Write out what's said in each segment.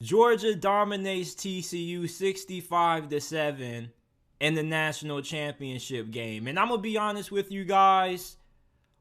Georgia dominates TCU 65-7 in the national championship game. And I'm going to be honest with you guys.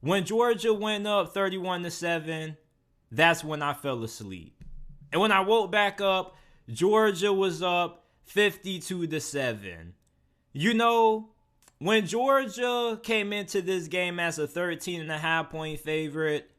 When Georgia went up 31-7, that's when I fell asleep. And when I woke back up, Georgia was up 52-7. You know, when Georgia came into this game as a 13.5 point favorite,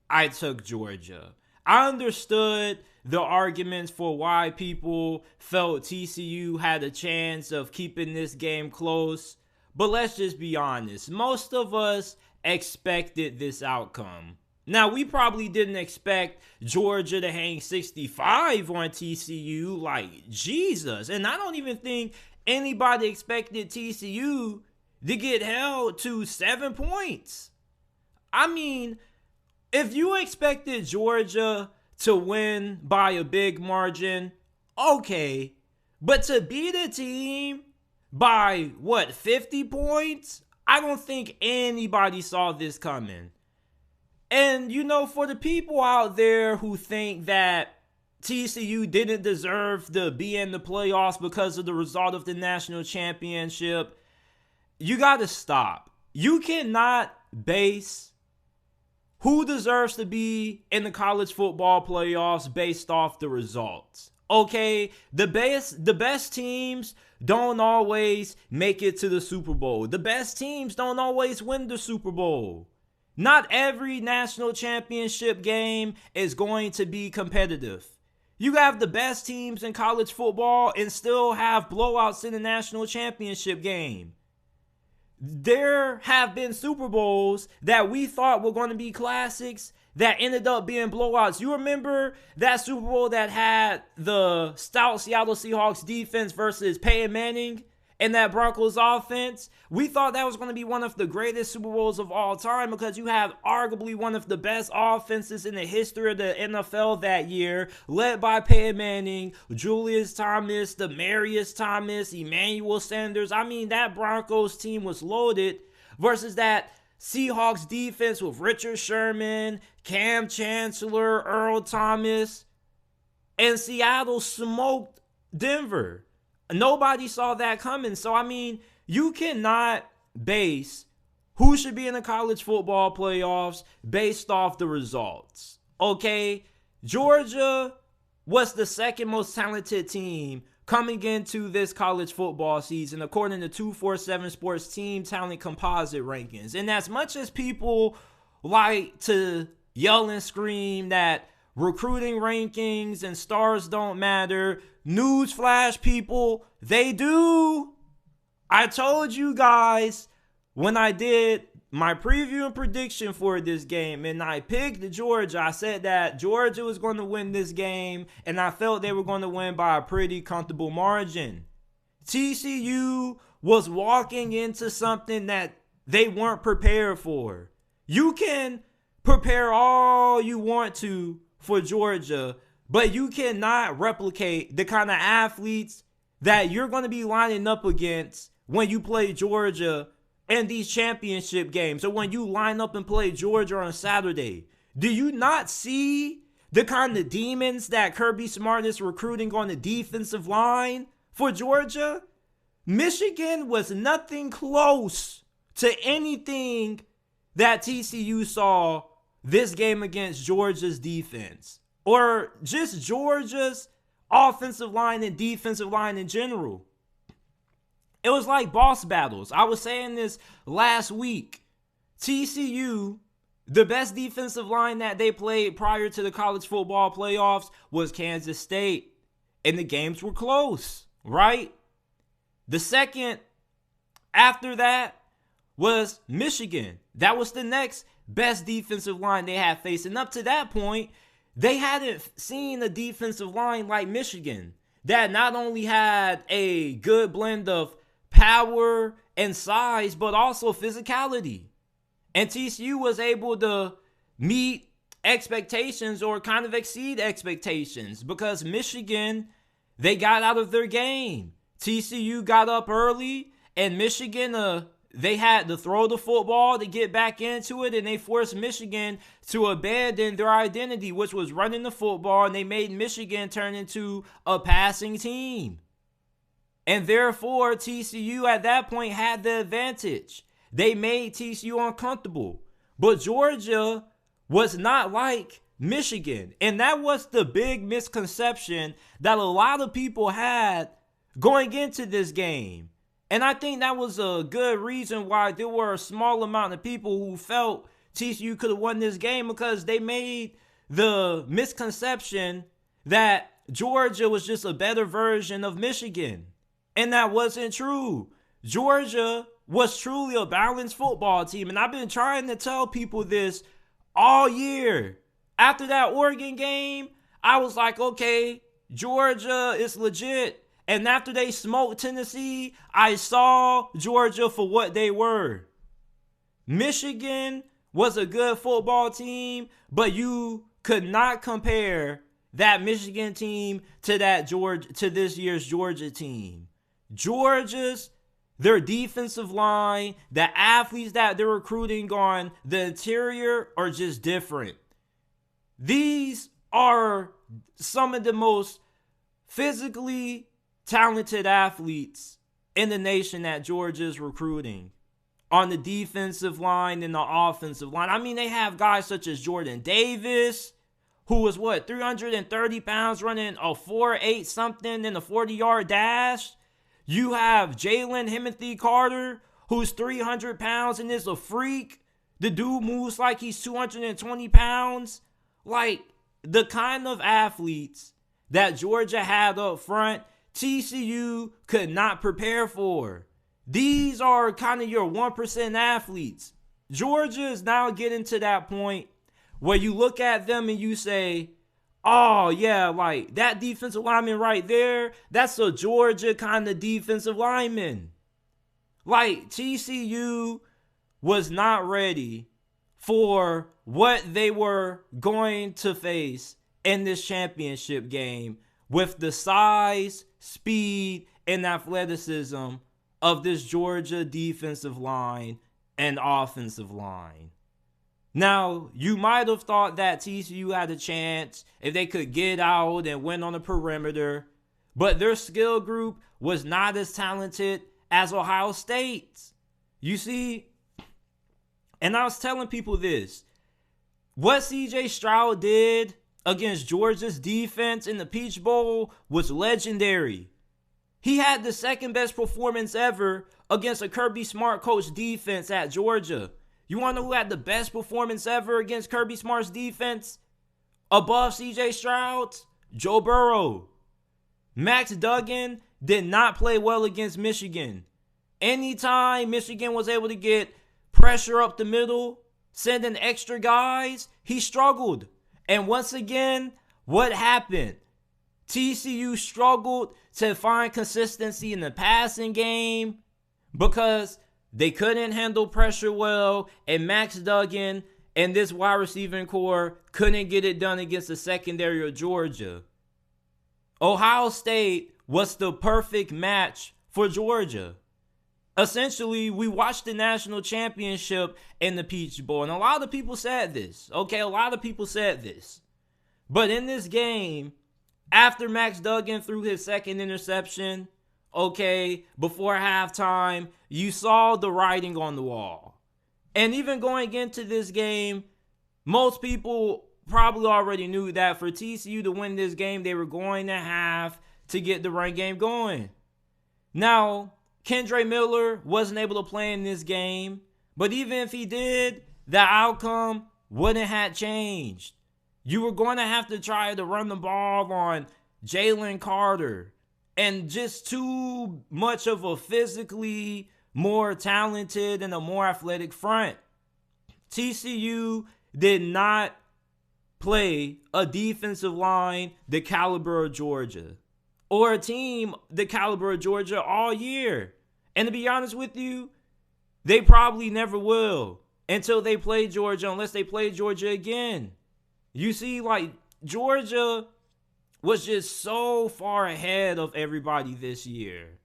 I took Georgia. I understood the arguments for why people felt TCU had a chance of keeping this game close. But let's just be honest. Most of us expected this outcome. Now, we probably didn't expect Georgia to hang 65 on TCU. Like, Jesus. And I don't even think anybody expected TCU to get held to 7 points. I mean, if you expected Georgia to win by a big margin, okay. But to beat a team by, 50 points? I don't think anybody saw this coming. And, you know, for the people out there who think that TCU didn't deserve to be in the playoffs because of the result of the national championship, you got to stop. You cannot base who deserves to be in the college football playoffs based off the results. Okay, the best teams don't always make it to the Super Bowl. The best teams don't always win the Super Bowl. Not every national championship game is going to be competitive. You have the best teams in college football and still have blowouts in the national championship game. There have been Super Bowls that we thought were going to be classics that ended up being blowouts. You remember that Super Bowl that had the stout Seattle Seahawks defense versus Peyton Manning and that Broncos offense? We thought that was going to be one of the greatest Super Bowls of all time because you have arguably one of the best offenses in the history of the NFL that year, led by Peyton Manning, Julius Thomas, Demaryius Thomas, Emmanuel Sanders. I mean, that Broncos team was loaded versus that Seahawks defense with Richard Sherman, Cam Chancellor, Earl Thomas, and Seattle smoked Denver. Nobody saw that coming. So, I mean, you cannot base who should be in the college football playoffs based off the results. Okay? Georgia was the second most talented team coming into this college football season, according to 247 Sports Team Talent Composite Rankings. And as much as people like to yell and scream that recruiting rankings and stars don't matter, newsflash, people, they do. I told you guys when I did my preview and prediction for this game and I picked Georgia, I said that Georgia was going to win this game and I felt they were going to win by a pretty comfortable margin. TCU was walking into something that they weren't prepared for. You can prepare all you want to for Georgia, but you cannot replicate the kind of athletes that you're going to be lining up against when you play Georgia in these championship games, or when you line up and play Georgia on Saturday. Do you not see the kind of demons that Kirby Smart is recruiting on the defensive line for Georgia? Michigan was nothing close to anything that TCU saw this game against Georgia's defense, or just Georgia's offensive line and defensive line in general. It was like boss battles. I was saying this last week. TCU, the best defensive line that they played prior to the college football playoffs was Kansas State. And the games were close, right? The second after that was Michigan. That was the next best defensive line they had faced. And up to that point, they hadn't seen a defensive line like Michigan that not only had a good blend of power and size, but also physicality. And TCU was able to meet expectations or kind of exceed expectations because Michigan, they got out of their game. TCU got up early and Michigan they had to throw the football to get back into it, and they forced Michigan to abandon their identity, which was running the football, and they made Michigan turn into a passing team. And therefore, TCU at that point had the advantage. They made TCU uncomfortable. But Georgia was not like Michigan. And that was the big misconception that a lot of people had going into this game. And I think that was a good reason why there were a small amount of people who felt TCU could have won this game, because they made the misconception that Georgia was just a better version of Michigan. And that wasn't true. Georgia was truly a balanced football team. And I've been trying to tell people this all year. After that Oregon game, I was like, okay, Georgia is legit. And after they smoked Tennessee, I saw Georgia for what they were. Michigan was a good football team, but you could not compare that Michigan team to this year's Georgia team. Their defensive line, the athletes that they're recruiting on the interior are just different. These are some of the most physically talented athletes in the nation that Georgia's recruiting on the defensive line and the offensive line. I mean, they have guys such as Jordan Davis, who was 330 pounds, running a 4.8 something in a 40-yard dash. You have Jalen Himothy Carter, who's 300 pounds and is a freak. The dude moves like he's 220 pounds. Like, the kind of athletes that Georgia had up front, TCU could not prepare for. These are kind of your 1% athletes. Georgia is now getting to that point where you look at them and you say, oh, yeah, like that defensive lineman right there, that's a Georgia kind of defensive lineman. Like, TCU was not ready for what they were going to face in this championship game with the size, speed, and athleticism of this Georgia defensive line and offensive line. Now, you might have thought that TCU had a chance if they could get out and win on the perimeter, but their skill group was not as talented as Ohio State's. You see, and I was telling people this, what CJ Stroud did against Georgia's defense in the Peach Bowl was legendary. He had the second best performance ever against a Kirby Smart coach defense at Georgia. You want to know who had the best performance ever against Kirby Smart's defense above CJ Stroud's? Joe Burrow. Max Duggan did not play well against Michigan. Anytime Michigan was able to get pressure up the middle, sending extra guys, he struggled. And once again, what happened? TCU struggled to find consistency in the passing game because they couldn't handle pressure well, and Max Duggan and this wide receiving core couldn't get it done against the secondary of Georgia. Ohio State was the perfect match for Georgia. Essentially, we watched the national championship in the Peach Bowl, and a lot of people said this. Okay, a lot of people said this. But in this game, after Max Duggan threw his second interception, okay, before halftime, you saw the writing on the wall. And even going into this game, most people probably already knew that for TCU to win this game, they were going to have to get the run game going. Now, Kendre Miller wasn't able to play in this game, but even if he did, the outcome wouldn't have changed. You were going to have to try to run the ball on Jalen Carter, and just too much of a physically more talented and a more athletic front. TCU did not play a defensive line the caliber of Georgia, or a team the caliber of Georgia all year. And to be honest with you, they probably never will until they play Georgia, unless they play Georgia again. You see, like, Georgia was just so far ahead of everybody this year.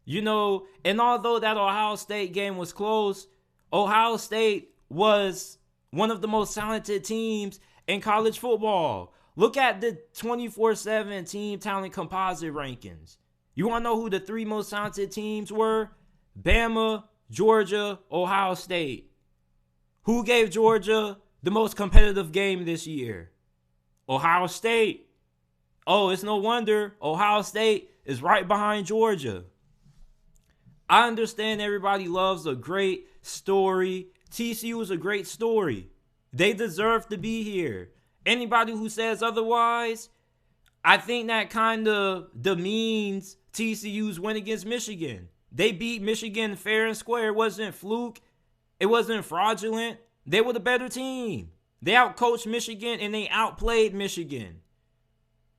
And although that Ohio State game was close, Ohio State was one of the most talented teams in college football. Look at the 24/7 team talent composite rankings. You want to know who the 3 most talented teams were? Bama, Georgia, Ohio State. Who gave Georgia the most competitive game this year? Ohio State. Oh, it's no wonder Ohio State is right behind Georgia. I understand everybody loves a great story. TCU is a great story. They deserve to be here. Anybody who says otherwise, I think that kind of demeans TCU's win against Michigan. They beat Michigan fair and square. It wasn't fluke. It wasn't fraudulent. They were the better team. They outcoached Michigan and they outplayed Michigan.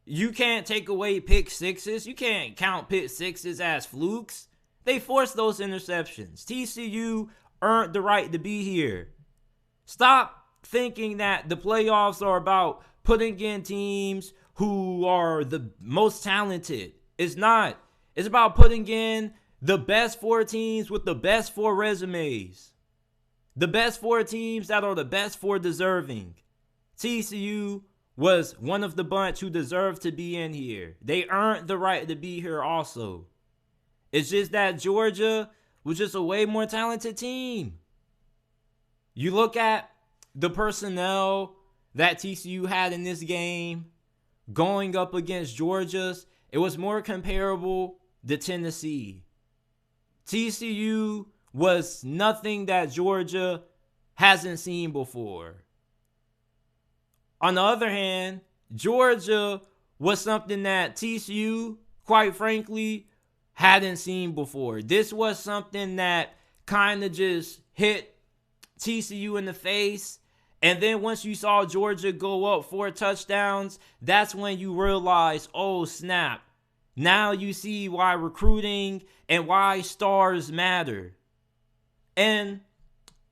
You can't take away pick sixes. You can't count pick sixes as flukes. They forced those interceptions. TCU earned the right to be here. Stop thinking that the playoffs are about putting in teams who are the most talented. It's not. It's about putting in the best 4 teams with the best 4 resumes. The best 4 teams that are the best 4 deserving. TCU was one of the bunch who deserved to be in here. They earned the right to be here also. It's just that Georgia was just a way more talented team. You look at the personnel that TCU had in this game going up against Georgia's, it was more comparable to Tennessee. TCU was nothing that Georgia hasn't seen before. On the other hand, Georgia was something that TCU, quite frankly, hadn't seen before. This was something that kind of just hit TCU in the face. And then once you saw Georgia go up 4 touchdowns, that's when you realize, oh snap. Now you see why recruiting and why stars matter. And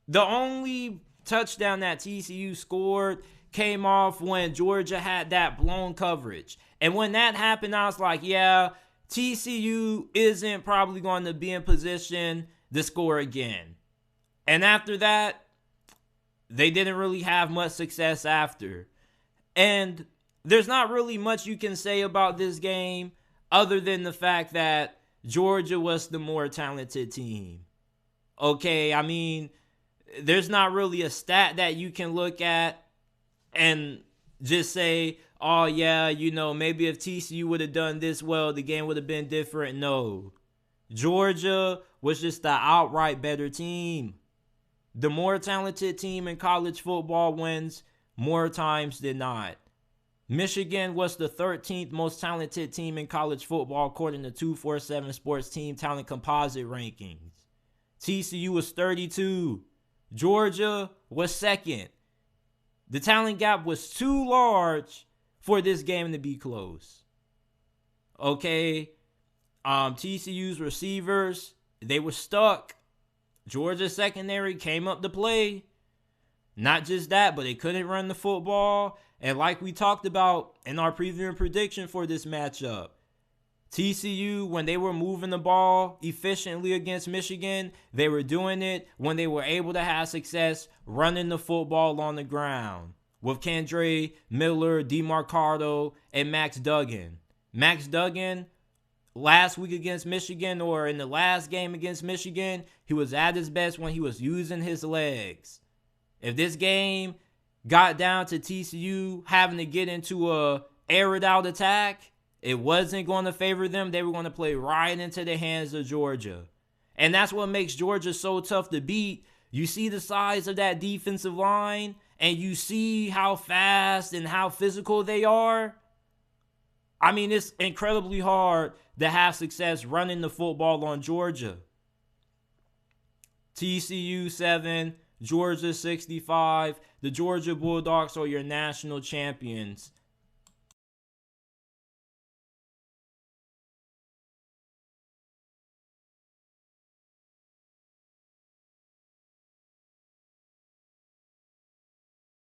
the only touchdown that TCU scored came off when Georgia had that blown coverage. And when that happened, I was like, yeah, TCU isn't probably going to be in position to score again. And after that, they didn't really have much success after. And there's not really much you can say about this game other than the fact that Georgia was the more talented team. Okay, I mean, there's not really a stat that you can look at and just say, oh yeah, maybe if TCU would have done this well, the game would have been different. No. Georgia was just the outright better team. The more talented team in college football wins more times than not. Michigan was the 13th most talented team in college football according to 247 Sports Team Talent Composite Rankings. TCU was 32. Georgia was second. The talent gap was too large for this game to be close. Okay, TCU's receivers, they were stuck. Georgia's secondary came up to play. Not just that, but they couldn't run the football. And like we talked about in our preview and prediction for this matchup, TCU, when they were moving the ball efficiently against Michigan, they were doing it when they were able to have success running the football on the ground with Kendre Miller, DeMarcado, and Max Duggan. Max Duggan, last week against Michigan, or in the last game against Michigan, he was at his best when he was using his legs. If this game got down to TCU having to get into a air out attack, it wasn't going to favor them. They were going to play right into the hands of Georgia. And that's what makes Georgia so tough to beat. You see the size of that defensive line, and you see how fast and how physical they are. I mean, it's incredibly hard to have success running the football on Georgia. TCU 7, Georgia 65. The Georgia Bulldogs are your national champions.